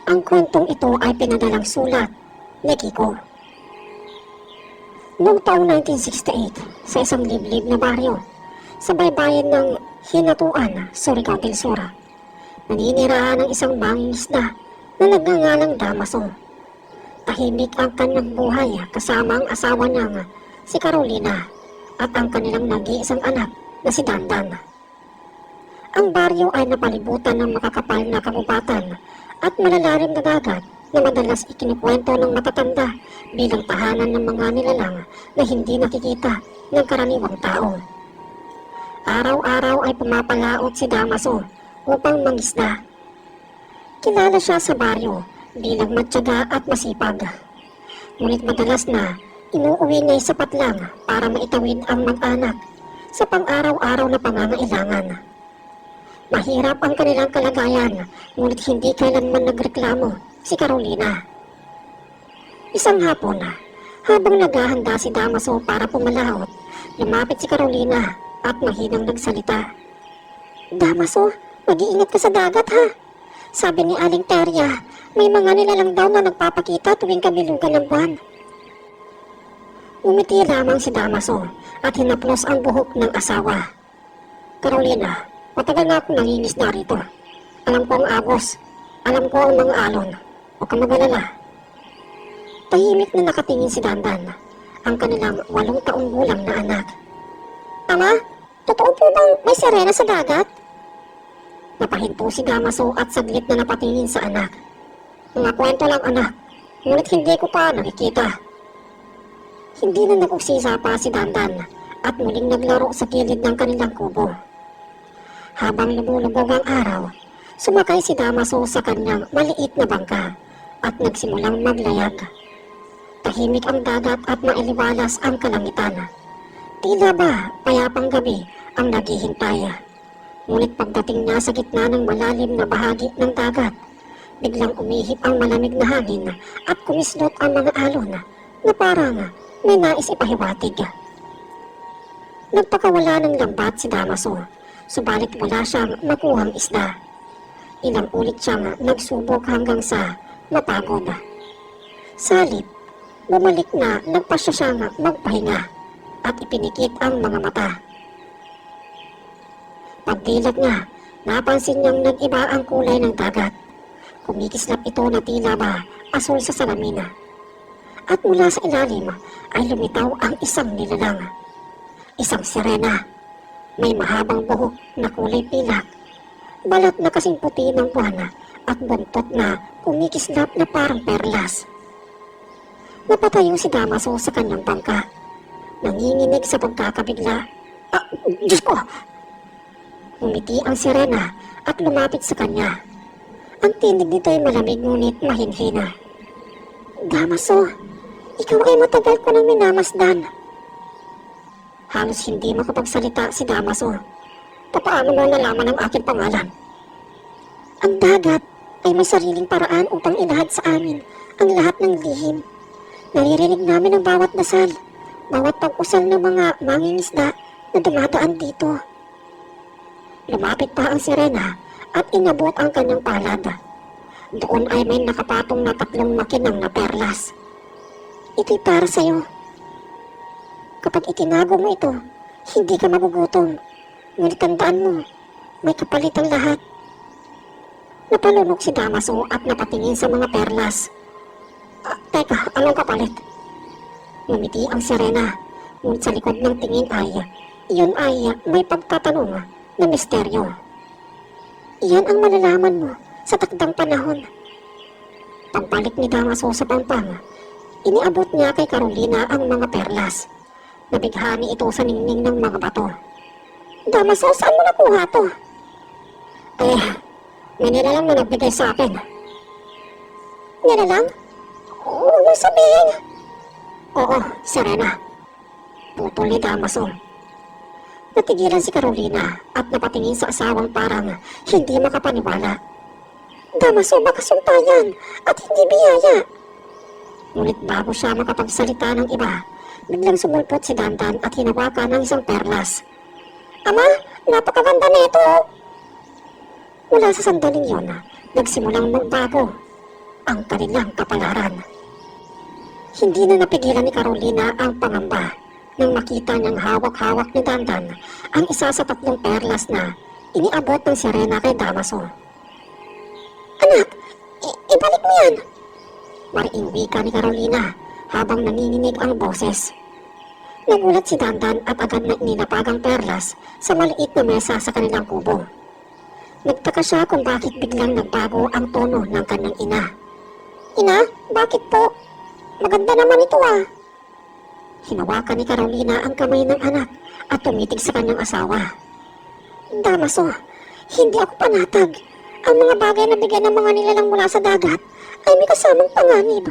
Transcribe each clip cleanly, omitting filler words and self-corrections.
Ang kwentong ito ay pinadalang sulat ni Kiko. Noong taong 1968, sa isang liblib na baryo, sa baybayin ng Hinatuan, Surigao del Sur, naninirahan ng isang mangingisda na nagngangalang Damaso. Tahimik ang kanyang buhay kasama ang asawa niyang si Carolina at ang kanilang nag-iisang anak na si Dandan. Ang baryo ay napalibutan ng makakapal na kagubatan at malalalim na dagat na madalas ikinikwento ng matatanda bilang tahanan ng mga nilalang na hindi nakikita ng karaniwang tao. Araw-araw ay pumapalaot si Damaso upang mangisda. Kilala siya sa baryo bilang matyaga at masipag. Ngunit madalas na inuuwi niya sapat lang para maitawid ang mag-anak sa pang-araw-araw na pangangailangan. Mahirap ang kanilang kalagayan, ngunit hindi kailanman nagreklamo si Carolina. Isang hapon, habang naghahanda si Damaso para pumalaot, lumapit si Carolina at mahinang nagsalita. "Damaso, mag-iingat ka sa dagat ha. Sabi ni Aling Terya, may mga nilalang daw na nagpapakita tuwing kabilugan ng buwan." Umiti lamang si Damaso at hinaplos ang buhok ng asawa. "Carolina, matagal na akong nangingisda rito. Alam ko ang agos. Alam ko ang mga alon. Huwag kang mag-alala." Tahimik na nakatingin si Dandan, ang kanilang 8 taong gulang na anak. "Ama, totoo po bang may sirena sa dagat?" Napahinto si Damaso at saglit na napatingin sa anak. "Mga kwento lang anak, ngunit hindi ko pa nakikita." Hindi na nag-usisa pa si Dandan at muling naglaro sa gilid ng kanilang kubo. Habang lumulubog ang araw, sumakay si Damaso sa kanyang maliit na bangka at nagsimulang maglayag. Tahimik ang dagat at mailiwalas ang kalangitan. Tila ba payapang gabi ang naghihintay. Ngunit pagdating niya sa gitna ng malalim na bahagi ng dagat, biglang umihip ang malamig na hangin at kumislot ang mga alon na parang may nais ipahiwatig. Nagpakawala ng lambat si Damaso, subalit wala siyang makuhang isda. Ilang ulit siyang nagsubok hanggang sa mapagod. Sa halip, bumalik na nagpasya siyang magpahinga at ipinikit ang mga mata. Pagdilat niya, napansin niyang nag-iba ang kulay ng dagat. Kumikislap ito na tila ba asul sa salamin. At mula sa ilalim ay lumitaw ang isang nilalang. Isang sirena. May mahabang buhok na kulay pilak, balat na kasing puti ng buwan at buntot na kumikislap na parang perlas. Napatayo si Damaso sa kanyang bangka. Nanginginig sa pagkakabigla. Diyos ko! Umiti ang sirena at lumapit sa kanya. Ang tinig nito ay malamig ngunit mahinhina. "Damaso, ikaw ay matagal ko nang minamasdan." Halos hindi makapagsalita si Damaso. "Papaano mo nalaman ang aking pangalan?" "Ang dagat ay may sariling paraan upang ilahad sa amin ang lahat ng lihim. Naririnig namin ang bawat dasal, bawat pag-usal ng mga mangingisda na dumadaan dito." Lumapit pa ang sirena at inabot ang kanyang palad. Doon ay may nakapatong na 3 makinang na perlas. "Ito'y para sa'yo. Kapag itinago mo ito, hindi ka magugutom. Ngunit tandaan mo, may kapalit ang lahat." Napalunok si Damaso at napatingin sa mga perlas. Teka, anong kapalit?" Ngumiti ang sirena, ngunit sa likod ng tingin ay, iyon ay may pagtatanong na misteryo. "Iyan ang malalaman mo sa takdang panahon." Pagbalik ni Damaso sa pampang, iniabot niya kay Carolina ang mga perlas. Nabighani ito sa ningning ng mga bato. "Damaso, saan mo nakuha to?" May nilalang na nagbigay sa akin." "Nilalang? Huwag mo sabihin." "Oo, sirena." Putol ni Damaso. Natigilan si Carolina at napatingin sa asawang parang hindi makapaniwala. "Damaso, baka suntayan at hindi biyaya." Ngunit bago siya makapagsalita ng iba, biglang sumulpot si Dandan at hinawakan ng isang perlas. "Ama, napakaganda nito." Mula sa sandaling yon, nagsimulang magbago ang kanilang kapalaran. Hindi na napigilan ni Carolina ang pangamba nang makita niyang hawak-hawak ni Dandan ang isa sa 3 perlas na iniabot ng Serena kay Damaso. "Anak, ibalik mo yan!" Mariing wika ni Carolina habang nanginginig ang boses. Nagulat si Dandan at agad na inilapag ang perlas sa maliit na mesa sa kanilang kubo. Nagtaka siya kung bakit biglang nagbago ang tono ng kanyang ina. "Ina, bakit po? Maganda naman ito ah." Hinawakan ni Carolina ang kamay ng anak at tumitig sa kanyang asawa. "Damaso, hindi ako panatag. Ang mga bagay na bigyan ng mga nilalang mula sa dagat ay may kasamang panganib.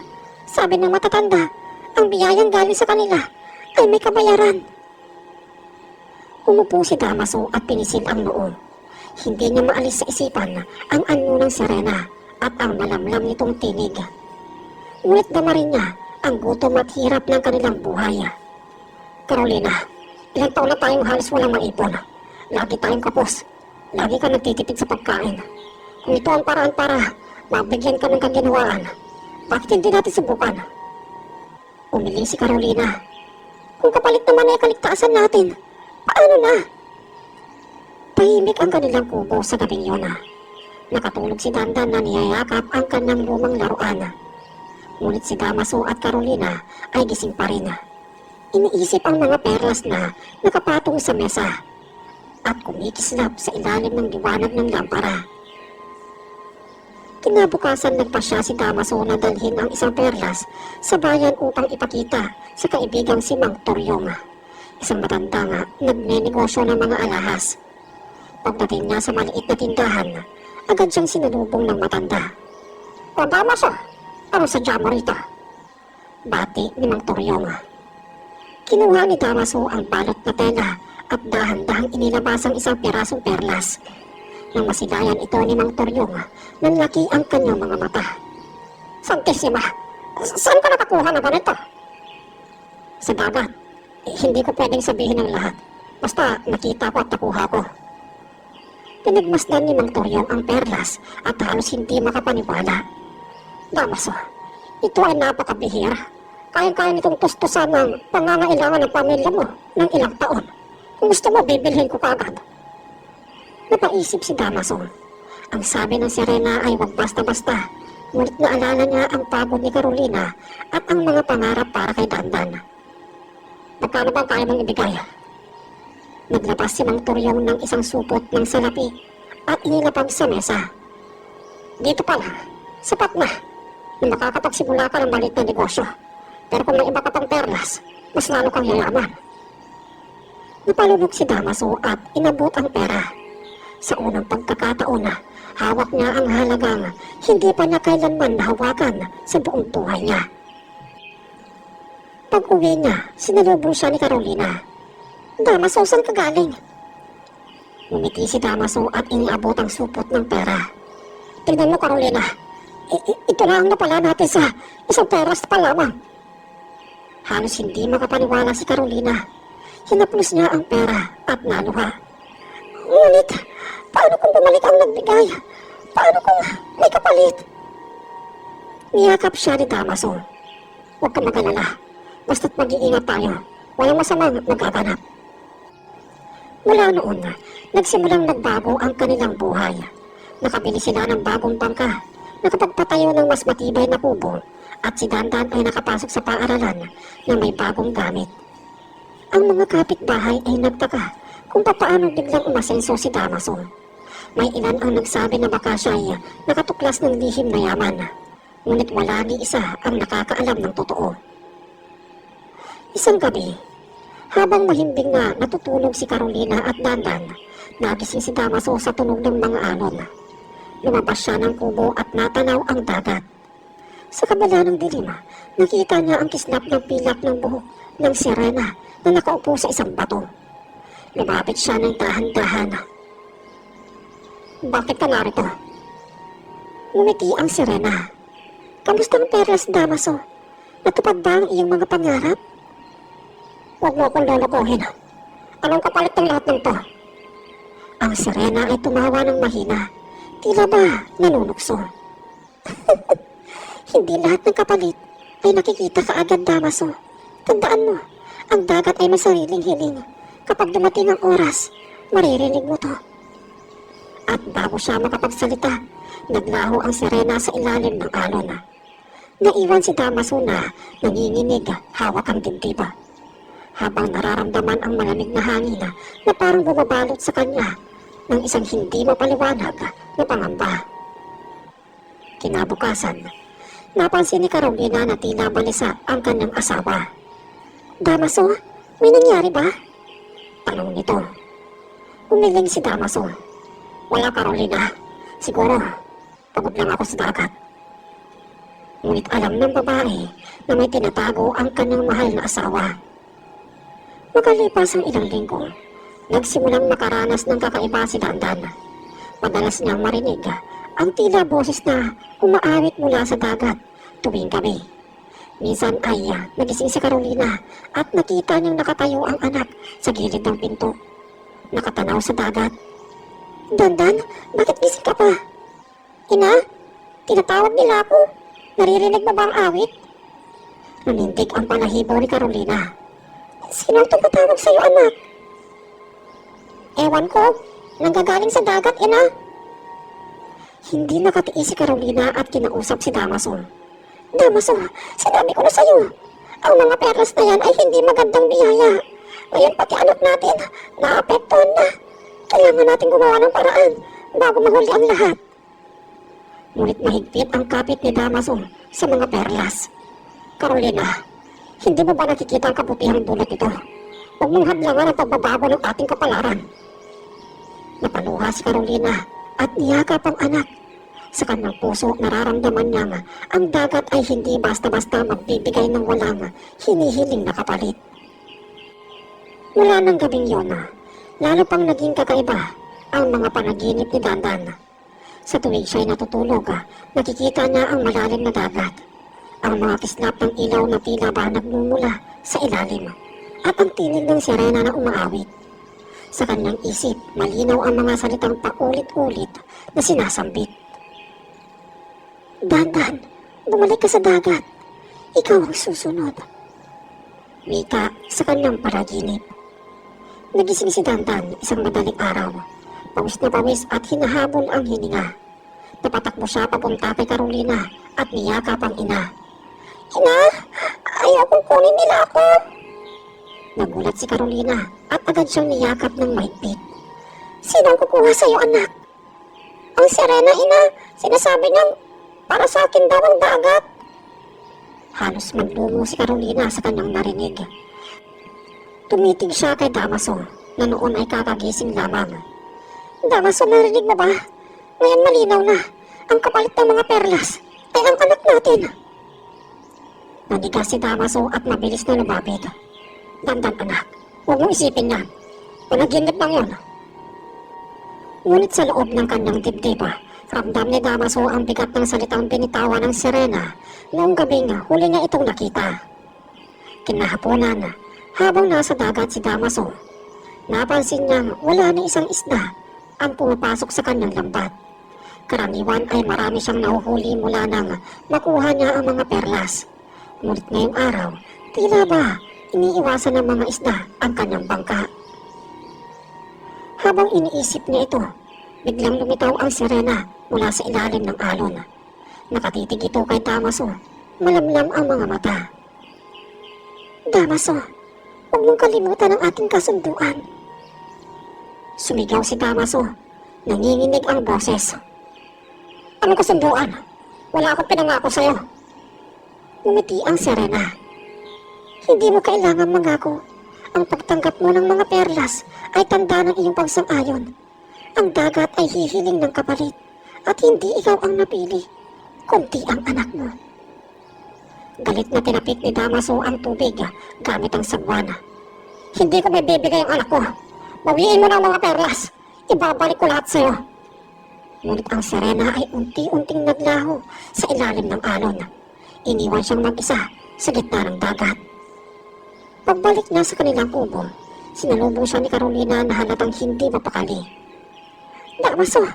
Sabi ng matatanda, ang biyayang galing sa kanila ay may kabayaran." Umupo si Damaso at pinisil ang noo. Hindi niya maalis sa isipan ang anyo ng Serena at ang malamlam nitong tinig. Ngunit dama rin niya ang gutom at hirap ng kanilang buhay. "Carolina, ilang taon na tayong halos walang maipon. Lagi tayong kapos. Lagi ka nagtitipid sa pagkain. Kung ito ang paraan para mabigyan ka ng kaginhawaan, bakit hindi natin subukan?" Umili si Carolina. "Kung kapalit naman ay kaligtasan natin, paano na?" Tahimik ang kanilang kubo sa gabing yun. Nakatulog si Dandan na niyayakap ang kanyang lumang laruan. Ngunit si Damaso at Carolina ay gising pa rin. Iniisip ang mga perlas na nakapatong sa mesa at kumikislap sa ilalim ng liwanag ng lampara. Kinabukasan nagpasya si Damaso na dalhin ang isang perlas sa bayan upang ipakita sa kaibigang si Mang Toryong, isang matandang nagnenegosyo ng mga alahas. Pagdating niya sa maliit na tindahan, agad siyang sinalubong ng matanda. "O Damaso, ano sadya mo rito?" Bati ni Mang Toryong. Kinuha ni Damaso ang balot na tela at dahan-dahang inilabas ang isang pirasong perlas. Nang masilayan ito ni Mang Toryong, nanlaki ang kanyang mga mata. "Santissima, saan ka nakakuha na ganito?" "Sa dagat. Hindi ko pwedeng sabihin ang lahat. Basta nakita ko at nakuha ko." Pinagmasdan ni Mang Toryong ang perlas at halos hindi makapaniwala. "Damaso, ito ay napakabihira. Kaya-kaya nitong tustusan ng pangangailangan ng pamilya mo ng ilang taon. Kung gusto mo, bibilhin ko kagad." Napaisip si Damaso. Ang sabi ng Serena ay wag basta-basta, ngunit naalala niya ang pagod ni Carolina at ang mga pangarap para kay Dandan. "Magkano bang kaya mong ibigay?" Naglabas si Mang Toryong ng isang supot ng salapi at inilapag sa mesa. "Dito pala, sapat na makakapagsimula ka ng maliit na negosyo. Pero kung may iba ka pang perlas, mas lalo kang yayaman." Napalunok si Damaso at inabot ang pera. Sa unang pagkakataon, hawak niya ang halagang hindi pa niya kailanman nahawakan sa buong buhay niya. Pag-uwi niya, sinalubong siya ni Carolina. "Damaso, saan ka galing?" Ngumiti si Damaso at iniabot ang supot ng pera. "Tignan mo, Carolina. Ito na ang napala natin sa isang perlas pa lamang." Halos hindi makapaniwala si Carolina. Hinaplos niya ang pera at naluha. "Ngunit, paano kung bumalik ang nagbigay? Paano kung may kapalit?" Niyakap siya ni Damaso. "Huwag ka mag-alala. Basta't mag-iingat tayo. Walang masamang nagaganap." Mula noon, nagsimulang nagbago ang kanilang buhay. Nakabili sila ng bagong bangka, nakapagpatayo ng mas matibay na kubo, at si Dandan ay nakapasok sa paaralan na may bagong gamit. Ang mga kapitbahay ay nagtaka kung papaano biglang umasenso si Damaso. May ilan ang nagsabi na baka siya ay nakatuklas ng lihim na yaman, ngunit wala ni isa ang nakakaalam ng totoo. Isang gabi, habang mahimbing na natutulog si Carolina at Dandan, nagising si Damaso sa tunog ng mga alon. Lumabas siya ng kubo at natanaw ang dagat. Sa kabila ng dilim, nakita niya ang kislap ng pilak ng buhok ng Serena na nakaupo sa isang bato. Lumapit siya ng dahan-dahan. "Bakit ka narito?" Ngumiti ang Serena. "Kamusta ang perlas, Damaso? Natupad ba ang iyong mga pangarap?" "Huwag mo akong lolokohin. Anong kapalit ng lahat ng to?" Ang Serena ay tumawa ng mahina. Tila ba nanunukso. Hindi lahat ng kapalit ay nakikita kaagad, Damaso. Tandaan mo, ang dagat ay may sariling hiling. Kapag dumating ang oras, maririnig mo to. At bago siya makapagsalita, naglaho ang sirena sa ilalim ng alon. Naiwan si Damaso na nanginginig, hawak ang dibdib. Habang nararamdaman ang malamig na hangin na parang bumabalot sa kanya ng isang hindi mapaliwanag na pangamba. Kinabukasan, napansin ni Carolina na tila balisa ang kanyang asawa. Damaso, may nangyari ba? Tanong nito. Umiling si Damaso. Wala, Carolina. Siguro, pagod lang ako sa dagat. Ngunit alam ng babae na may tinatago ang kanyang mahal na asawa. Makalipas ang ilang linggo, nagsimulang makaranas ng kakaiba si Dandan. Madalas niyang marinig ang tila boses na umaawit mula sa dagat tuwing gabi. Minsan ay nagising si Carolina at nakita niyang nakatayo ang anak sa gilid ng pinto. Nakatanaw sa dagat. Dandan, bakit gising ka pa? Ina, tinatawag nila ako. Naririnig mo ba ang awit? Nanindig ang balahibo ni Carolina. Sino ang tumatawag sa'yo, anak? Ewan ko, nanggagaling sa dagat, ina. Hindi nakatiis si Carolina at kinausap si Damaso. Damaso, sinabi ko na sa'yo, ang mga perlas na yan ay hindi magandang biyaya. Ngayon pati anak natin, naapektuhan na. Kailangan natin gumawa ng paraan bago mahuli ang lahat. Ngunit mahigpit ang kapit ni Damaso sa mga perlas. Carolina, hindi mo ba nakikita ang kabutihang dulot ito? Huwag mong hadlangan ang pagbabago ng ating kapalaran. Napaluha si Carolina at niyakap ang anak. Sa kanyang puso, nararamdaman niya ang dagat ay hindi basta-basta magbibigay ng walang hinihiling na kapalit. Mula ng gabing yun, lalo pang naging kakaiba ang mga panaginip ni Dandan. Sa tuwing siya'y natutulog, nakikita niya ang malalim na dagat. Ang mga kislap ng ilaw na tila ba nagmumula sa ilalim at ang tinig ng sirena na umaawit. Sa kanyang isip, malinaw ang mga salitang paulit-ulit na sinasambit. Dandan, bumalik ka sa dagat. Ikaw ang susunod. Wika sa kanyang panaginip. Nagising si Dandan isang madaling araw. Pawis na pawis at hinahabol ang hininga. Napatakbo siya papunta kay Carolina at niyakap ang ina. Ina, ayaw kong kunin nila ako. Nagulat si Carolina at agad siyang niyakap ng mahigpit. Sinong kukuha sa'yo, anak? Ang sirena, ina. Sinasabi niyang para sa akin daw ang dagat. Halos maglumo si Carolina sa kanyang narinig. Tumitig siya kay Damaso na noon ay kakagising lamang. Damaso, narinig mo ba? Ngayon malinaw na. Ang kapalit ng mga perlas ay ang anak natin. Nanigas si Damaso at mabilis na lumapit. Dandan, anak. Huwag mong isipin yan. Panaginip lang yun. Ngunit sa loob ng kanyang dibdib, ramdam ni Damaso ang bigat ng salitang binitawan ng sirena noong gabing huli niya itong nakita. Kinahaponan, habang nasa dagat si Damaso, napansin niyang wala ni isang isda ang pumapasok sa kanyang lambat. Karaniwan ay marami siyang nahuhuli mula nang makuha niya ang mga perlas. Ngunit ngayong araw, tila ba iniiwasan ng mga isda ang kanyang bangka. Habang iniisip niya ito, biglang lumitaw ang sirena mula sa ilalim ng alon. Nakatitig ito kay Damaso, malamlam ang mga mata. Damaso, huwag mong kalimutan ang ating kasunduan. Sumigaw si Damaso, nanginginig ang boses. Anong kasunduan? Wala akong pinangako sa'yo. Ngumiti ang sirena. Hindi mo kailangan mangako. Ang pagtanggap mo ng mga perlas ay tanda ng iyong pagsang-ayon. Ang dagat ay hihiling ng kapalit at hindi ikaw ang napili, kundi ang anak mo. Galit na tinapik ni Damaso ang tubig gamit ang sagwana. Hindi ko may bibigay ang anak ko. Bawiin mo ng mga perlas. Ibabalik ko lahat sa'yo. Ngunit ang sirena ay unti-unting naglaho sa ilalim ng alon. Iniwan siyang mag-isa sa gitna ng dagat. Pagbalik niya sa kanilang kubo, sinalubong siya ni Carolina na halatang hindi mapakali. Damaso,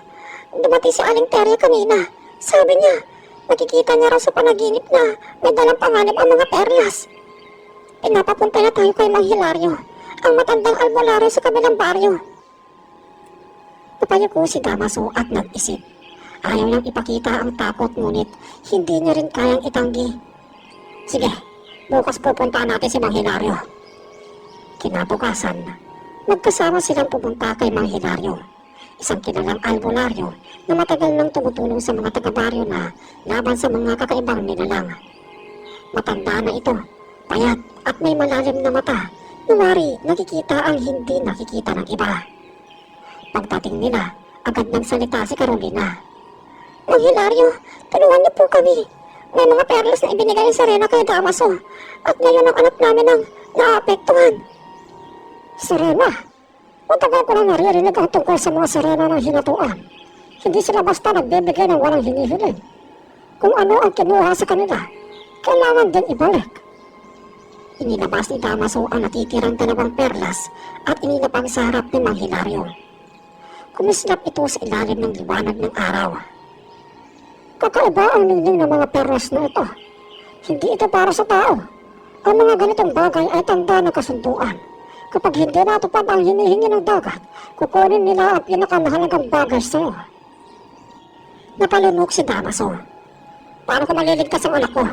dumating si Aling Terry kanina. Sabi niya, Nakikita niya raw sa panaginip na may dalang panganib ang mga perlas. Pinapapunta na tayo kay Mang Hilario, ang matandang albularyo sa kabilang baryo. Napayuko si Damaso at nag-isip. Ayaw niyang ipakita ang takot, ngunit hindi niya rin kayang itanggi. Sige, bukas pupunta natin si Mang Hilario. Kinabukasan, magkasama silang pupunta kay Mang Hilario, isang kilalang albularyo na matagal nang tumutulong sa mga taga-baryo na laban sa mga kakaibang nilalang. Matanda na ito, payat at may malalim na mata, nuwari nakikita ang hindi nakikita ng iba. Pagdating nila, agad nagsalita si Carolina. Mang Hilario, tulungan niyo po kami. May mga perlas na ibinigay ni Serena kay Damaso at ngayon ang anak namin ang naapektuhan. Serena? Matagal ko na naririnig ang tungkol sa mga Serena ng hinatuan. Hindi sila basta nagbibigay ng walang hinihiling. Kung ano ang kinuha sa kanila, kailangan din ibalik. Inilabas ni Damaso ang natitirang dalawang perlas at inilapag sa harap ni Mang Hilario. Kumislap ito sa ilalim ng liwanag ng araw. Kakaiba ang ningning ng mga perlas na ito. Hindi ito para sa tao. Ang mga ganitong bagay ay tanda ng kasunduan. Kapag hindi natupad ang hinihingi ng dagat, kukunin nila ang pinakamahalagang bagay sa iyo. Napalunok si Damaso. Paano ko maliligtas ang anak ko?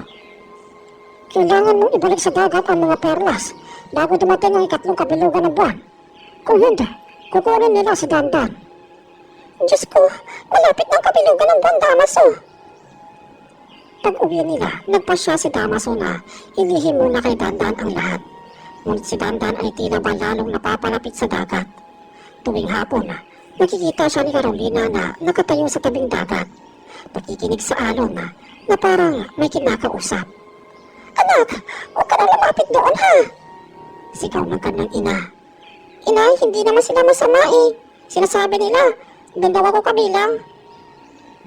Kailangan mong ibalik sa dagat ang mga perlas bago dumating ang ikatlong kabilugan ng buwan. Kung hindi, kukunin nila si Dandan. Diyos ko, malapit na ang kabilugan ng buwan, Damaso. Pag-uwi nila, nagpasya si Damaso na ilihim muna kay Dandan ang lahat. Ngunit si Dandan ay tila ba lalong napapalapit sa dagat. Tuwing hapon, nakikita siya ni Carolina na nakatayo sa tabing dagat. Pakikinig sa alon na parang may kinakausap. Anak, huwag ka na lumapit doon ha! Sigaw ng kanyang ina. Ina, hindi naman sila masama eh. Sinasabi nila, doon daw ako kabilang.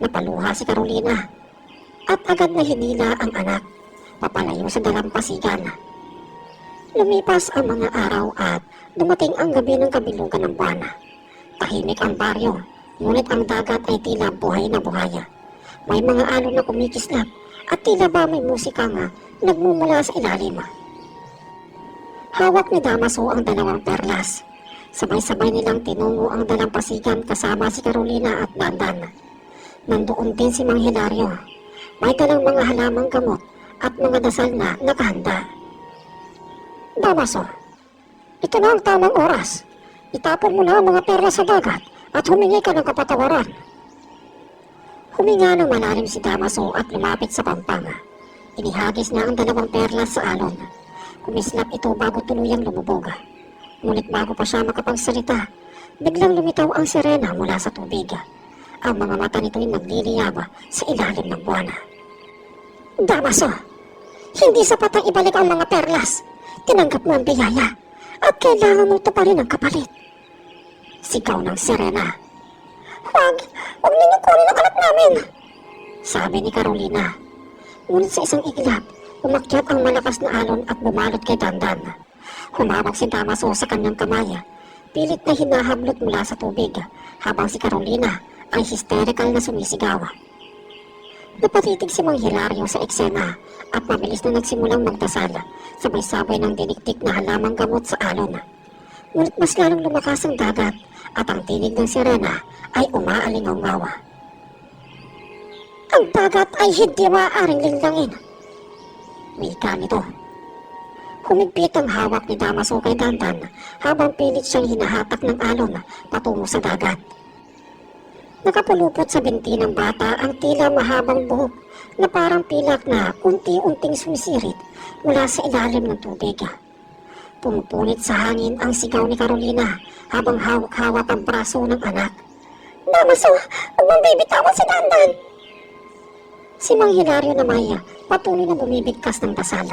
Napaluha si Carolina. At agad na hinila ang anak, papalayo sa dalampasigan. Lumipas ang mga araw at dumating ang gabi ng kabilugan ng buwan. Tahimik ang baryo, ngunit ang dagat ay tila buhay na buhaya. May mga alon na kumikislap at tila ba may musika nga nagmumula sa ilalim. Hawak ni Damaso ang dalawang perlas. Sabay-sabay nilang tinungo ang dalampasigan kasama si Carolina at Dandan. Nandoon din si Mang Hilario. May dalang mga halamang gamot at mga dasal na nakahanda. Damaso, ito na ang tamang oras. Itapon mo na ang mga perlas sa dagat at humingi ka ng kapatawaran. Huminga ng malalim si Damaso at lumapit sa pampanga. Inihagis niya ang dalawang perlas sa alon. Kumislap ito bago tuluyang lumubog. Ngunit bago pa siya makapagsalita, biglang lumitaw ang Serena mula sa tubig. Ang mga mata nito'y nagliliyab sa ilalim ng buwan. Damaso, hindi sapat ang ibalik ang mga perlas. Tinanggap mo ang biyaya at kailangan mong tuparin ang kapalit. Sigaw ng Serena. Huwag ninyo kunin ang anak namin, sabi ni Carolina. Ngunit sa isang iglap, umakyat ang malakas na alon at bumalot kay Dandan. Humawak si Damaso sa kanyang kamay. Pilit na hinahablot mula sa tubig, habang si Carolina ay hysterical na sumisigaw. Napatitig si Mang Hilario sa eksena at mabilis na nagsimulang magdasal, sabay-sabay ng diniktik na halamang gamot sa alon. Ngunit mas lalong lumakas ang dagat at ang tinig ng sirena ay umaalingaw-ngaw. Ang dagat ay hindi maaaring linlangin, wika nito. Humigpit ang hawak ni Damaso kay Dandan habang pilit siyang hinahatak ng alon patungo sa dagat. Nakapulupot sa binti ng bata ang tila mahabang buhok na parang pilak na unti-unting sumisirit mula sa ilalim ng tubig. Pumupunit sa hangin ang sigaw ni Carolina habang hawak-hawak ang braso ng anak. Damaso, huwag mong bibitawan si Dandan! Si Mang Hilario na Maya patuloy na bumibigkas ng dasal.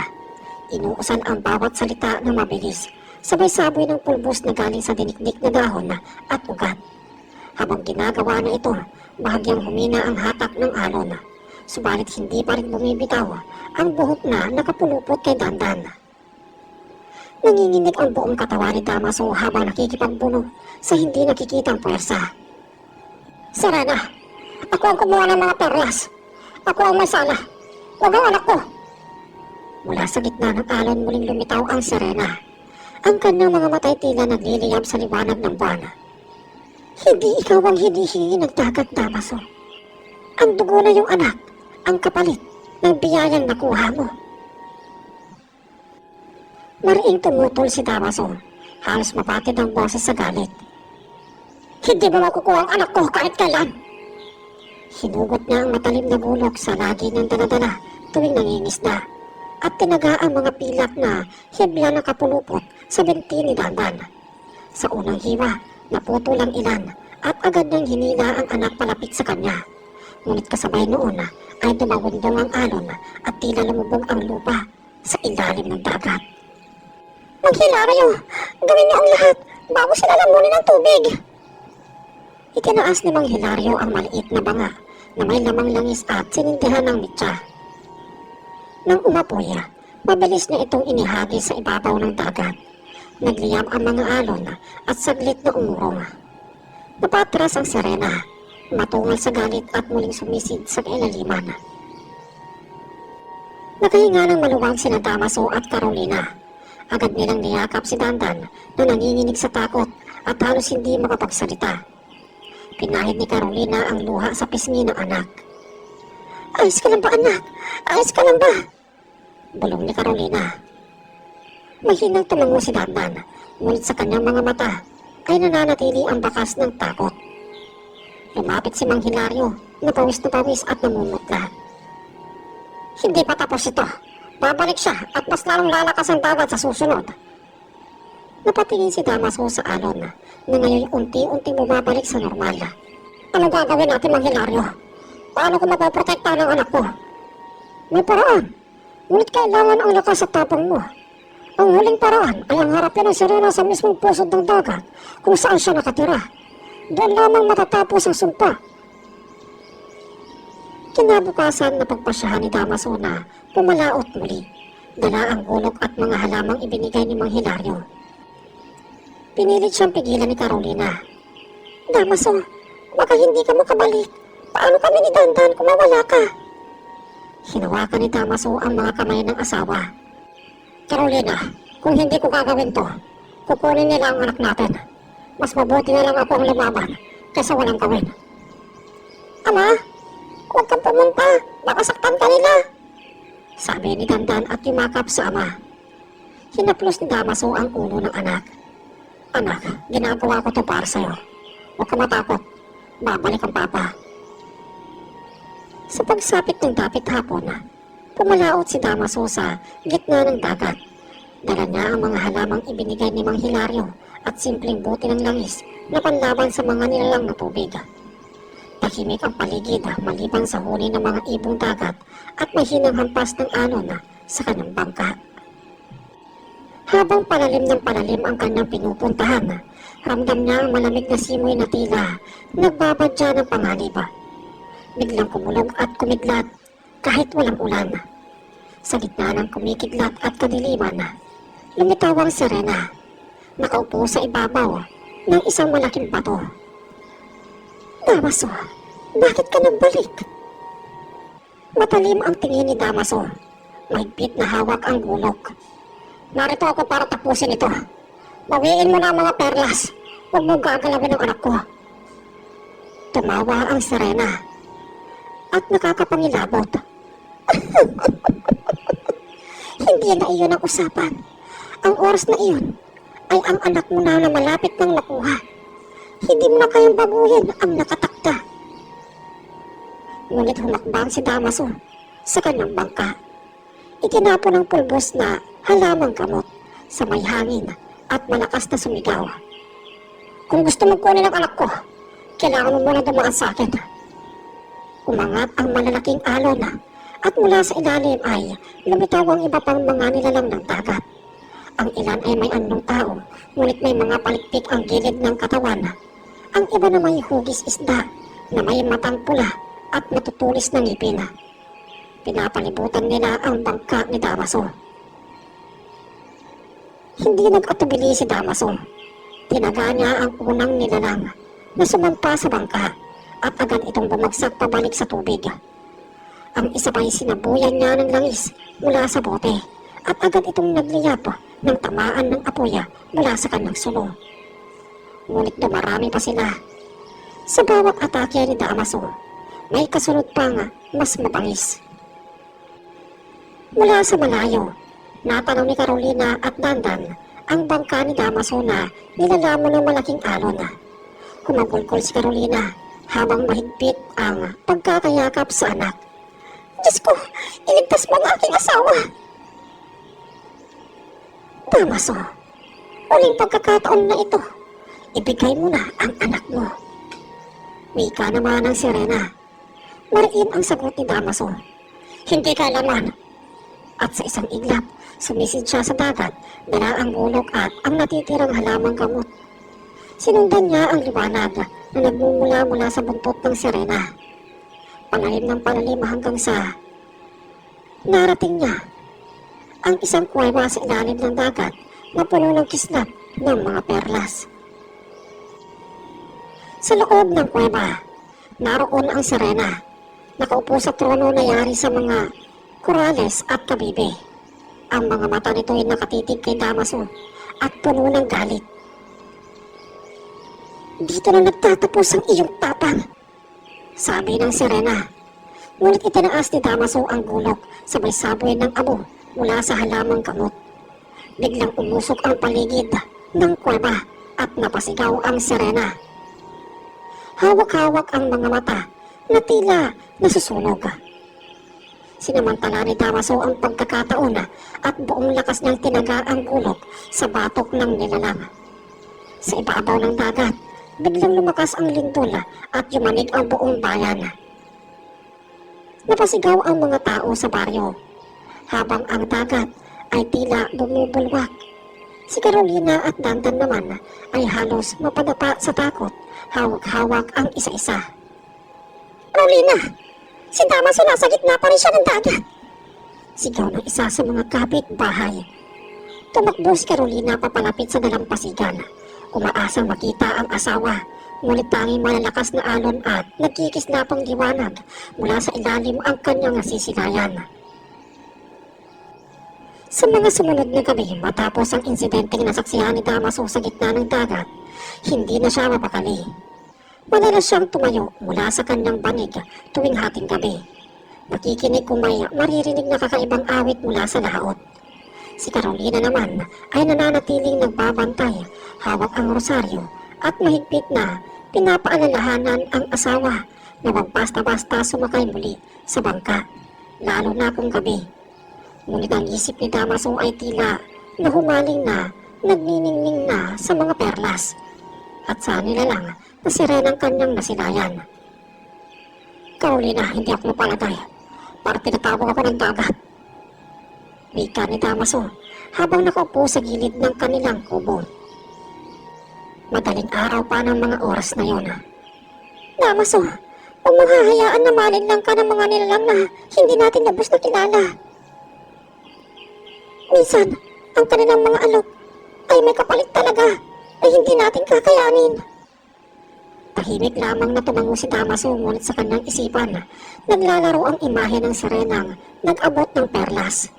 Inuusan ang bawat salita na mabilis, sabay-sabay ng pulbos na galing sa dinikdik na dahon at ugat. Habang ginagawa na ito, bahagyang humina ang hatak ng alon. Subalit hindi pa rin bumibitaw ang buhok na nakapulupot kay Dandan. Nanginginig ang buong katawan ni Damaso habang nakikipagbuno sa hindi nakikitang puwersa. Serena, ako ang kumuha ng mga perlas. Ako ang may sala. Huwag ang anak ko. Mula sa gitna ng alon muling lumitaw ang Serena. Ang kanyang mga matay tila nagliliyab sa liwanag ng buwan. Hindi ikaw ang hinihingi ng dagat, Damaso. Ang dugo na yung anak, ang kapalit ng biyayang nakuha mo. Mariing tumutol si Damaso. Halos mapatid ang boses sa galit. Hindi mo makukuha ang anak ko kahit kailan. Hinugot niya ang matalim na bulok sa lagi niyang daladala tuwing nangingisda at tinaga ang mga pilak na hibla na kapulupot sa binti ni Dandan. Sa unang hiwa, naputol ang ilan at agad niyang hinila ang anak palapit sa kanya. Ngunit kasabay noon ay dumawundong ang alon at tila lumubog ang lupa sa ilalim ng dagat. Maghilaryo! Gawin niyo ang lahat bago sila lamunin ng tubig! Itinaas ni Mang Hilario ang maliit na banga na may lamang langis at sinindihan ng mitsa. Nang umapoy, mabilis na itong inihagi sa ibabaw ng dagat. Nagliyab ang mga alon at saglit na umurong. Napatras ang Serena, matungal sa galit at muling sumisid sa kailaliman. Nakahinga ng maluwag sina Damaso at Carolina. Agad nilang niyakap si Dandan na nanginginig sa takot at halos hindi makapagsalita. Pinahid ni Carolina ang luha sa pisngi ng anak. Ayos ka lang ba, anak? Ayos ka lang ba? Bulong ni Carolina. Mahinang tumango si Dandan, ngunit sa kanyang mga mata ay nananatili ang bakas ng takot. Lumapit si Mang Hilario, na pawis at namumutla. Hindi pa tapos ito. Babalik siya at mas lalong lalakas ang dagat sa susunod. Napatingin si Damaso sa alon na ngayon unti-unti bumabalik sa normal. Ano gagawin natin, Mang Hilario? Paano ko mapoprotekta ng anak ko? May paraan. Ngunit kailangan ang lakas at tapang mo. Ang huling paraan ay ang harapin ng Serena sa mismong pusod ng dagat kung saan siya nakatira. Doon lamang matatapos ang sumpa. Kinabukasan na pagpasyahan ni Damaso na pumalaot muli. Dala ang gulok at mga halamang ibinigay ni Mang Hilario. Pinilit siyang pigilan ni Carolina. Damaso, baka hindi ka makabalik. Paano kami ni Dandan kung mawala ka? Hinawakan ni Damaso ang mga kamay ng asawa. Carolina, kung hindi ko gagawin to, kukunin nila ang anak natin. Mas mabuti na lang ako ang lumaban kaysa walang gawin. Ama, huwag kang pumunta. Baka saktan ka nila. Sabi ni Dandan at yumakap sa ama. Hinaplos ni Damaso ang ulo ng anak. Anak, ginagawa ko to para sa'yo. Huwag ka matakot. Babalik ang papa. Sa pagsapit ng dapit hapon, pumalaot si Damaso sa gitna ng dagat. Dala niya ang mga halamang ibinigay ni Mang Hilario at simpleng buti ng langis na panlaban sa mga nilalang na tubig. Tahimik ang paligid maliban sa huni ng mga ibong dagat at mahinang hampas ng alon sa kanyang bangka. Habang palalim ng palalim ang kanyang pinupuntahan, ramdam niya ang malamig na simoy na tila nagbabadya ng panganib. Biglang kumulog at kumidlat kahit walang ulan. Sa gitna ng kumikidlat at kadiliman, lumitaw ang Serena. Nakaupo sa ibabaw ng isang malaking bato. Damaso, bakit ka nagbalik? Matalim ang tingin ni Damaso. Mahigpit na hawak ang gulok. Narito ako para tapusin ito. Bawiin mo na ang mga perlas. Huwag mo gagalawin ang anak ko. Tumawa ang Serena at nakakapangilabot. Hindi na iyon ang usapan. Ang oras na iyon ay ang anak mo na malapit ng makuha. Hindi mo na kayang baguhin ang nakatakda. Ngunit humakbang si Damaso sa kanyang bangka. Itinapon ng pulbos na halamang kamot sa may hangin at malakas na sumigaw. Kung gusto mong kunin ang anak ko, kailangan mo muna dumaan sa akin. Umangat ang malalaking alon at mula sa ilalim ay lumitaw ang iba pang mga nilalang ng dagat. Ang ilan ay may anong tao, ngunit may mga palikpik ang gilid ng katawan. Ang iba na may hugis isda na may matang pula at matutulis na ngipin. Pinapalibutan nila ang bangka ni Damaso. Hindi nag-atubili si Damaso. Tinaga niya ang unang nilalang na sumampa sa bangka at agad itong bumagsak pabalik sa tubig. Ang isa pa'y sinabuyan niya ng langis mula sa bote at agad itong nagliyap ng tamaan ng apoy mula sa kanyang sulong. Ngunit dumarami pa sila. Sa bawat atake ni Damaso, may kasunod pang mas mabangis. Mula sa malayo, natanaw ni Carolina at Dandan ang bangka ni Damaso na nilalamon ng malaking alon. Humagulgol si Carolina habang mahigpit ang pagkakayakap sa anak. Diyos ko, iligtas mo ang aking asawa! Damaso, uling pagkakataon na ito, ibigay mo na ang anak mo. Wika naman ng sirena. Mariin ang sagot ni Damaso. Hindi kailanman. At sa isang iglap, sumisid siya sa dagat, dala ang bulok at ang natitirang halamang gamot. Sinundan niya ang liwanag na nagmumula mula sa buntot ng sirena. Palalim ng palalim hanggang sa narating niya ang isang kuweba sa ilalim ng dagat na puno ng kislap ng mga perlas. Sa loob ng kuweba, naroon ang sirena, nakaupo sa trono na yari sa mga korales at kabibe. Ang mga mata nito ay nakatitig kay Damaso at puno ng galit. Dito na nagtatapos ang iyong tapang, sabi ng sirena. Ngunit itinaas ni Damaso ang gulok sabay saboy ng abo mula sa halamang gamot. Biglang umusok ang paligid ng kuweba at napasigaw ang sirena. Hawak-hawak ang mga mata na tila nasusunog. Sinamantala ni Damaso ang pagkakataon at buong lakas niyang tinaga ang gulok sa batok ng nilalang. Sa ibabaw ng dagat, biglang lumakas ang lindol at yumanig ang buong bayan. Napasigaw ang mga tao sa baryo, habang ang dagat ay tila bumubulwak. Si Carolina at Dandan naman ay halos mapadapa sa takot, hawak-hawak ang isa-isa. Carolina! Si Damaso nasa gitna pa rin siya ng dagat! Sigaw ng isa sa mga kapit-bahay. Tumakbo si Carolina papalapit sa dalampasigan. Umaasang makita ang asawa, ngunit tanging malalakas na alon at nagkikislapang liwanag mula sa ilalim ang kanyang nasisilayan. Sa mga sumunod na gabi matapos ang insidenteng nasaksihan ni Damaso sa gitna ng dagat, hindi na siya mapakali. Madalas siyang tumayo mula sa kanyang banig tuwing hating gabi. Nakikinig kung may maririnig na kakaibang awit mula sa laot. Si Carolina naman ay nananatiling nagbabantay, hawak ang rosaryo at mahigpit na pinapaalalahanan ang asawa na wag basta-basta sumakay muli sa bangka, lalo na kung gabi. Ngunit ang isip ni Damaso ay tila nahumaling na nagniningning na sa mga perlas at sa nilalang na sirenang kanyang nasilayan. Carolina, hindi ako mapalagay para tinatawag ako ng dagat. Wika ni Damaso habang nakaupo sa gilid ng kanilang kubo. Madaling araw pa ng mga oras na yon. Damaso, huwag mong hahayaan na malinlang ka ng mga nilalang na hindi natin lubos na kilala. Minsan, ang kanilang mga alok ay may kapalit talaga ay hindi natin kakayanin. Tahimik lamang na tumango si Damaso ngunit sa kanyang isipan naglalaro ang imahe ng sirenang nag-abot ng perlas.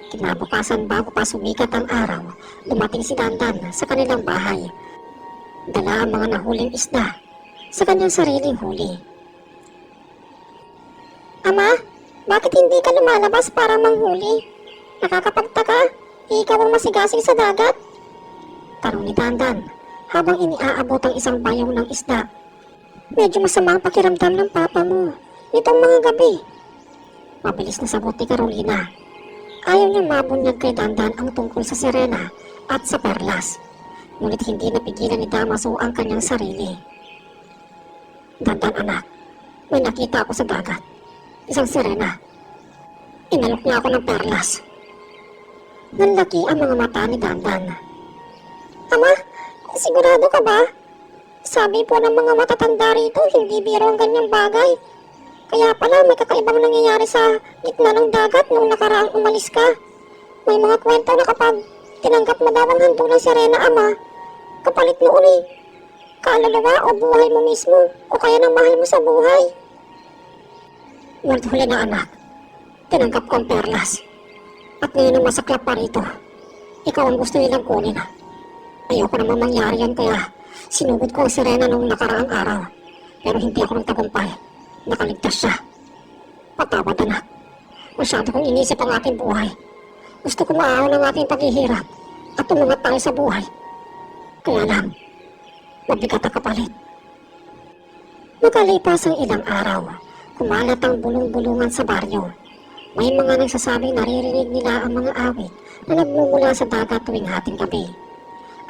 Kinabukasan bago pa sumikat ang araw, dumating si Dandan sa kanilang bahay. Dala ang mga nahuling isda sa kanyang sariling huli. Ama, bakit hindi ka lumalabas para manghuli? Nakakapagtaka, ikaw ang masigasig sa dagat? Tanong ni Dandan habang iniaabot ang isang bayaw ng isda. Medyo masama ang pakiramdam ng papa mo nitong mga gabi. Mabilis na sagot ni Carolina. Ayaw niyang mabunyag kay Dandan ang tungkol sa sirena at sa perlas. Ngunit hindi napigilan ni Damaso ang kanyang sarili. Dandan anak, may nakita ako sa dagat. Isang sirena. Inalok niya ako ng perlas. Nanlaki ang mga mata ni Dandan. Ama, sigurado ka ba? Sabi po ng mga matatanda rito, hindi biro ang ganyang bagay. Kaya pala may kakaibang nangyayari sa gitna ng dagat nung nakaraang umalis ka. May mga kwento na kapag tinanggap mo daw ang handog ng sirena, ama, kapalit noon kaluluwa o buhay mo mismo o kaya ng mahal mo sa buhay. Ngunit huli na anak, tinanggap ko ang perlas. At ngayon ang masaklap pa rito, ikaw ang gusto nilang kunin. Ayoko naman mangyari yan kaya sinugod ko ang sirena noong nakaraang araw. Pero hindi ako nagtagumpay. Nakaligtas siya. Patawad anak. Masyado kong inisip ang ating buhay. Gusto ko maahon ang ating paghihirap at umangat tayo sa buhay. Kaya lang, mabigat ang kapalit. Makalipas ang ilang araw, kumalat ang bulong-bulungan sa baryo. May mga nagsasabing naririnig nila ang mga awit na nagmumula sa dagat tuwing hating gabi.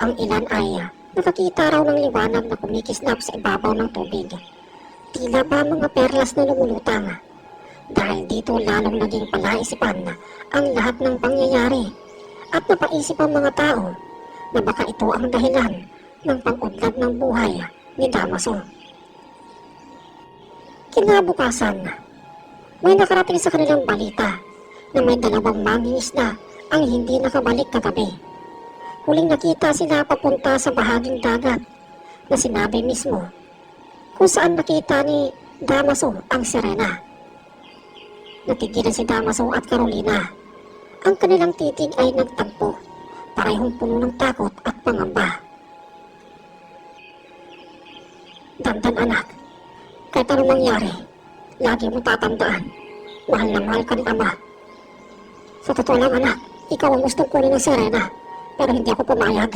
Ang ilan ay nakakita raw ng liwanag na kumikislap sa ibabaw ng tubig. Tila ba mga perlas na lumulutang. Dahil dito lalong naging palaisipan ang lahat ng pangyayari at napaisip ang mga tao na baka ito ang dahilan ng pag-udlad ng buhay ni Damaso. Kinabukasan, may nakarating sa kanilang balita na may dalawang mangingisda ang hindi nakabalik kagabi. Huling nakita sila papunta sa bahaging dagat na sinabi mismo kung saan nakita ni Damaso ang sirena. Natigilan si Damaso at Carolina. Ang kanilang titig ay nagtagpo, parehong puno ng takot at pangamba. Dandan anak, kahit anong mangyari, lagi mo tatandaan, mahal na mahal ka ni ama. Sa totoo lang anak, ikaw ang gustong kunin ng sirena, pero hindi ako pumayag.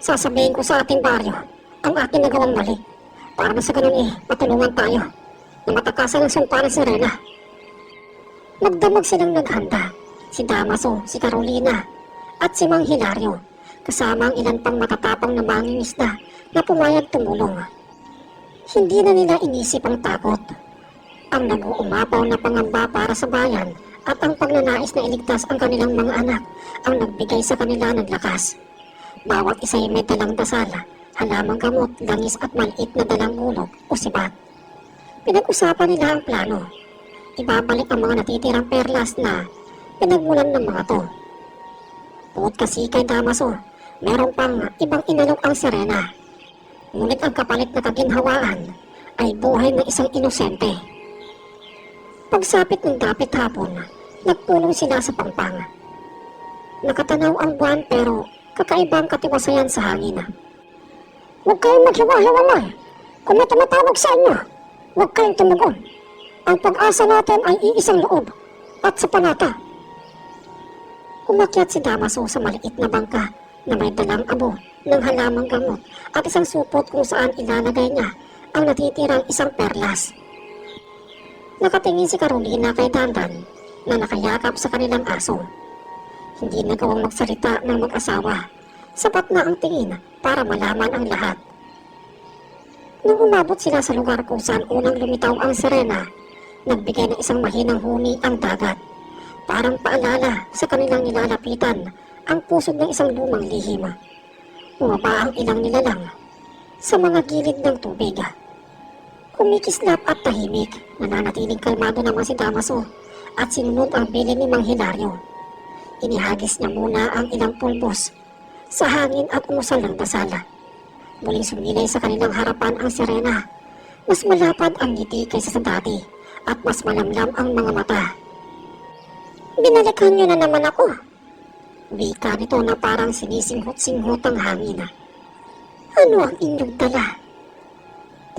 Sasabihin ko sa ating baryo ang aking nagawang mali, para na sa ganun matulungan tayo na matakasan ang sumpa ng sirena. Nagdamag silang naghanda, si Damaso, si Carolina, at si Mang Hilario, kasama ang ilan pang matatapang na mangingisda na pumayag tumulong. Hindi na nila inisip ang takot, ang nag-uumapaw na pangamba para sa bayan at ang pagnanais na iligtas ang kanilang mga anak ang nagbigay sa kanila ng lakas. Bawat isa ay may dalang dasal, halamang gamot, langis at maliit na dalang gulog o sibat. Pinag-usapan nila ang plano. Ibabalik ang mga natitirang perlas na pinagmulan ng mga to. Bukod kasi kay Damaso, meron pang ibang inalok ang sirena. Ngunit ang kapalit na kaginhawaan ay buhay ng isang inosente. Pagsapit ng dapit hapon, nagpulong sila sa pampang. Nakatanaw ang buwan pero kakaibang katiwasayan sa hangin. Huwag kayong maghiwa-hiwalay. Kung may tumatawag sa inyo, huwag kayong tumugon. Ang pag-asa natin ay iisang loob at sa panata. Umakyat si Damaso sa maliit na bangka na may dalang abo ng halamang gamot at isang supot kung saan ilalagay niya ang natitirang isang perlas. Nakatingin si Carolina kay Dandan na nakayakap sa kanilang aso. Hindi nagawang magsalita ng mag-asawa. Sapat na ang tingin para malaman ang lahat. Nung umabot sila sa lugar kung saan unang lumitaw ang sirena, nagbigay ng isang mahinang huni ang dagat. Parang paalala sa kanilang nilalapitan ang pusod ng isang lumang lihim. Bumaba ang ilang nilalang sa mga gilid ng tubig. Kumikislap at tahimik, nananatiling kalmado naman si Damaso at sinunod ang bili ni Mang Hilario. Inihagis niya muna ang ilang pulbos sa hangin at umusal ng dasal. Muling sumilay sa kanilang harapan ang sirena. Mas malapad ang ngiti kaysa sa dati at mas malamlam ang mga mata. Binalikan niyo na naman ako. Wika nito na parang sinisinghot-singhot ang hangin. Ano ang inyong dala?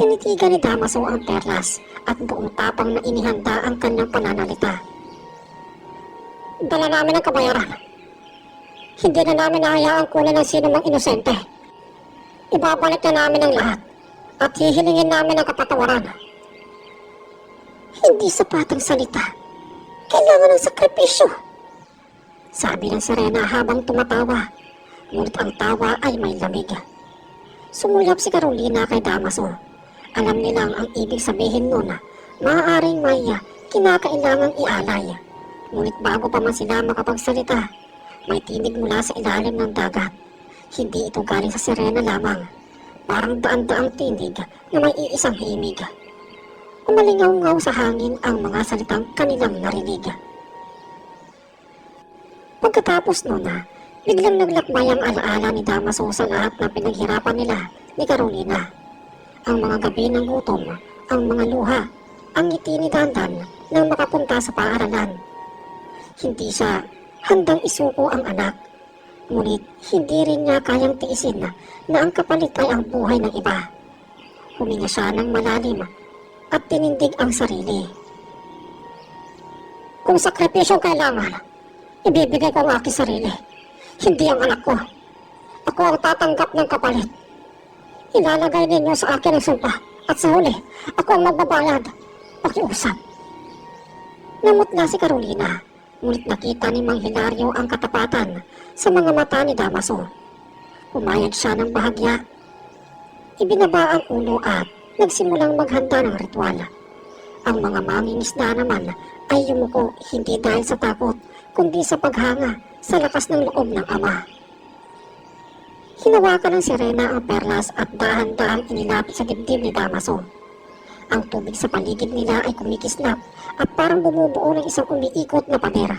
Tinitigan ni Damaso ang perlas at buong tapang na inihanda ang kanyang pananalita. Dala namin ang kabayaran. Hindi na namin nahayaang kunin ng sino mang inosente. Ibabalik na namin ang lahat at hihilingin namin ang kapatawaran. Hindi sapat ang salita. Kailangan ng sakripisyo. Sabi ng sirena habang tumatawa. Ngunit ang tawa ay may lamig. Sumulap si Carolina kay Damaso. Alam nilang ang ibig sabihin nun, maaaring may kinakailangang ialay. Ngunit bago pa man sila makapagsalita, may tinig mula sa ilalim ng dagat. Hindi ito galing sa sirena lamang. Parang daan-daang tinig na may iisang himig. Umalingaw-ngaw sa hangin ang mga salitang kanilang narinig. Pagkatapos nun, biglang naglakbay ang alaala ni Damaso sa lahat na pinaghirapan nila ni Carolina. Ang mga gabi ng gutom, ang mga luha, ang ngiti ni Dandan nang makapunta sa paaralan. Hindi siya handang isuko ang anak, ngunit hindi rin niya kayang tiisin na ang kapalit ay ang buhay ng iba. Huminga siya ng malalim at tinindig ang sarili. Kung sakripisyong kailangan, ibibigay ko ang aking sarili, hindi ang anak ko. Ako ang tatanggap ng kapalit. Ilalagay ninyo sa akin ang sumpa at sa huli, ako ang magbabayad. Pakiusap. Namutla si Carolina, ngunit nakita ni Mang Hilario ang katapatan sa mga mata ni Damaso. Pumayag siya ng bahagya. Ibinaba ang ulo at nagsimulang maghanda ng ritual. Ang mga mangingisda naman ay yumuko hindi dahil sa takot, kundi sa paghanga sa lakas ng loob ng ama. Hinawakan ng sirena ang perlas at dahan-dahang inilapit sa dibdib ni Damaso. Ang tubig sa paligid nila ay kumikislap at parang bumubuo ng isang umiikot na padera.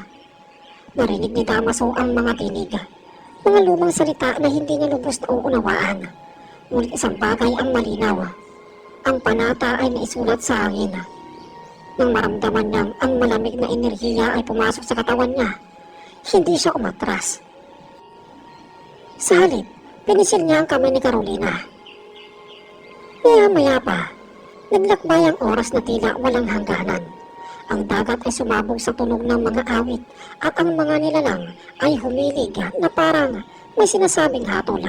Narinig ni Damaso ang mga tinig, mga lumang salita na hindi niya lubos na uunawaan. Ngunit isang bagay ang malinaw. Ang panata ay naisulat sa hangin. Nang maramdaman niyang ang malamig na enerhiya ay pumasok sa katawan niya, hindi siya umatras. Sa halip, pinisil niya ang kamay ni Carolina. Maya-maya pa, naglakbay ang oras na tila walang hangganan. Ang dagat ay sumabog sa tunog ng mga awit at ang mga nilalang ay humilig na parang may sinasabing hatol.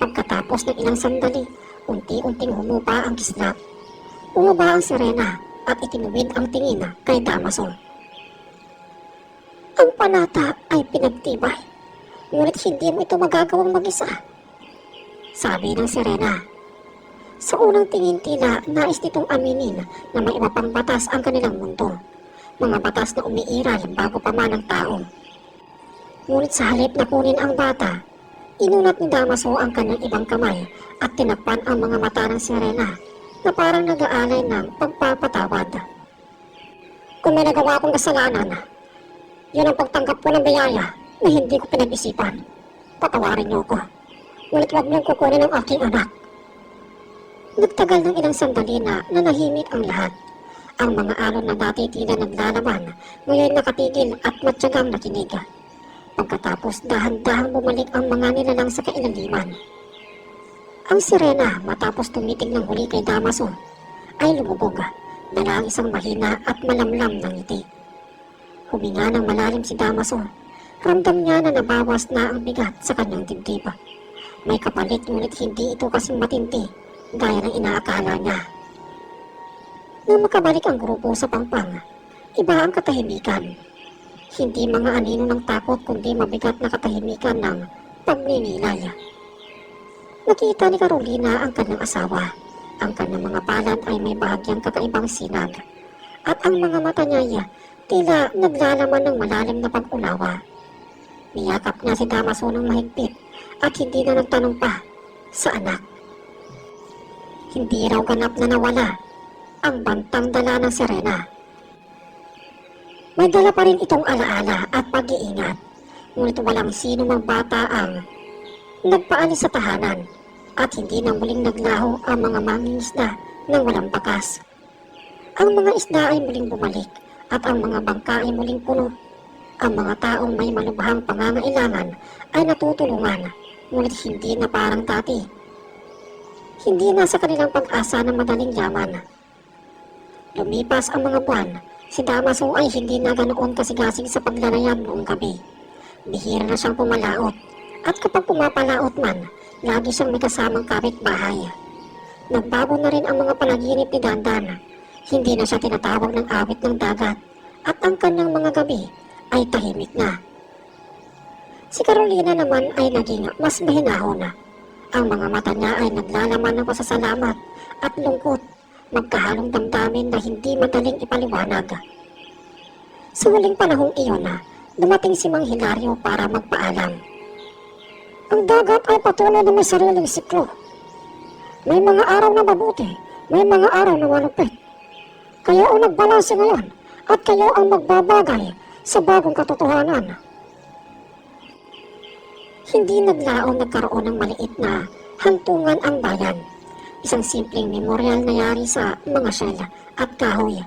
Pagkatapos ng ilang sandali, unti-unting humupa ang kislap. Bumaba ang sirena at itinuwid ang tingin kay Damaso. Ang panata ay pinagtibay, ngunit hindi mo ito magagawang mag-isa, sabi ng sirena. Sa unang tingin tila nais nitong aminin na may iba pang batas ang kanilang mundo, mga batas na umiiral bago pa man ang tao. Ngunit sa halip na kunin ang bata, inunat ni Damaso ang kanyang ibang kamay at tinakpan ang mga mata ng sirena na parang nag-aalay ng pagpapatawad. Kung may nagawa akong kasalanan, yun ang pagtanggap ko ng biyaya na hindi ko pinag-isipan. Patawarin niyo ko, ngunit huwag niyong kukunin ang aking anak. Nagtagal ng ilang sandali na nanahimik ang lahat. Ang mga alon na dati tila naglalaban, ngayon nakatigil at matyagang nakinig. Pagkatapos dahan-dahang bumalik ang mga nilalang sa kailaliman. Ang sirena matapos tumitig ng huli kay Damaso ay lumubog, dala ang isang mahina at malamlam ng ngiti. Huminga ng malalim si Damaso. Ramdam niya na nabawas na ang bigat sa kanyang dibdib. May kapalit ngunit hindi ito kasing matindi gaya ng inaakala niya. Nang makabalik ang grupo sa Pangpang, iba ang katahimikan. Hindi mga anino ng takot kundi mabigat na katahimikan ng pagninilay. Nakita ni Carolina ang kanyang asawa. Ang kanyang mga palad ay may bahagyang kakaibang sinag. At ang mga mata niya tila naglalaman ng malalim na pag-unawa. Niyakap niya si Damaso ng mahigpit at hindi na nagtanong pa sa anak. Hindi raw ganap na nawala ang bantang dala ng sirena. May dala pa rin itong alaala at pag-iingat, ngunit walang sino mang bata ang nagpaalis sa tahanan at hindi na muling naglaho ang mga mangingisda ng walang bakas. Ang mga isda ay muling bumalik at ang mga bangka ay muling puno. Ang mga taong may malubhang pangangailangan ay natutulungan, ngunit hindi na parang dati. Hindi na sa kanilang pag-asa ng madaling yaman. Lumipas ang mga buwan, si Damaso ay hindi na ganoon kasigasig sa paglalayag noong gabi. Bihira na siyang pumalaot, at kapag pumapalaot man, lagi siyang may kasamang kapitbahay. Nagbago na rin ang mga panaginip ni Dandan. Hindi na siya tinatawag ng awit ng dagat, at ang kanyang mga gabi ay tahimik na. Si Carolina naman ay naging mas mahinahon. Ang mga mata niya ay naglalaman ng pasasalamat at lungkot, magkahalong damdamin na hindi madaling ipaliwanag. Sa huling panahong iyon, dumating si Mang Hilario para magpaalam. Ang dagat ay patuloy na may sariling siklo. May mga araw na mabuti, may mga araw na malupit. Kayo ang nagbalanse ngayon at kayo ang magbabagay sa bagong katotohanan. Hindi naglaon nagkaroon ng maliit na hantungan ang bayan. Isang simpleng memorial na yari sa mga shell at kahoy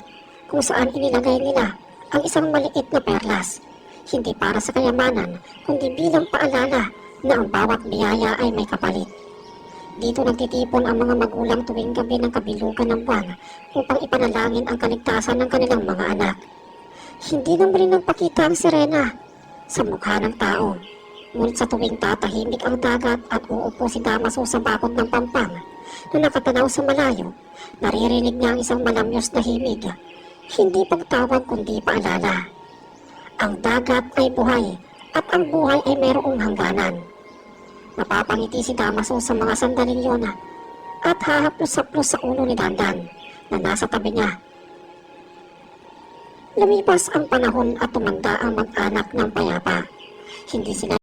kung saan inilagay nila ang isang maliit na perlas. Hindi para sa kayamanan, kundi bilang paalala na ang bawat biyaya ay may kapalit. Dito nagtitipon ang mga magulang tuwing gabi ng kabilugan ng buwan upang ipanalangin ang kaligtasan ng kanilang mga anak. Hindi naman rin nagpakita ang sirena sa mukha ng tao. Ngunit sa tuwing tatahimik ang dagat at uupo si Damaso sa bakod ng pampang na nakatanaw sa malayo, naririnig niya ang isang malamyos na himig. Hindi pagtawag kundi paalala. Ang dagat ay buhay at ang buhay ay mayroong hangganan. Napapangiti si Damaso sa mga sandaling yun at hahaplos-haplos sa ulo ni Dandan na nasa tabi niya. Lumipas ang panahon at tumanda ang mag-anak ng payapa. Hindi sila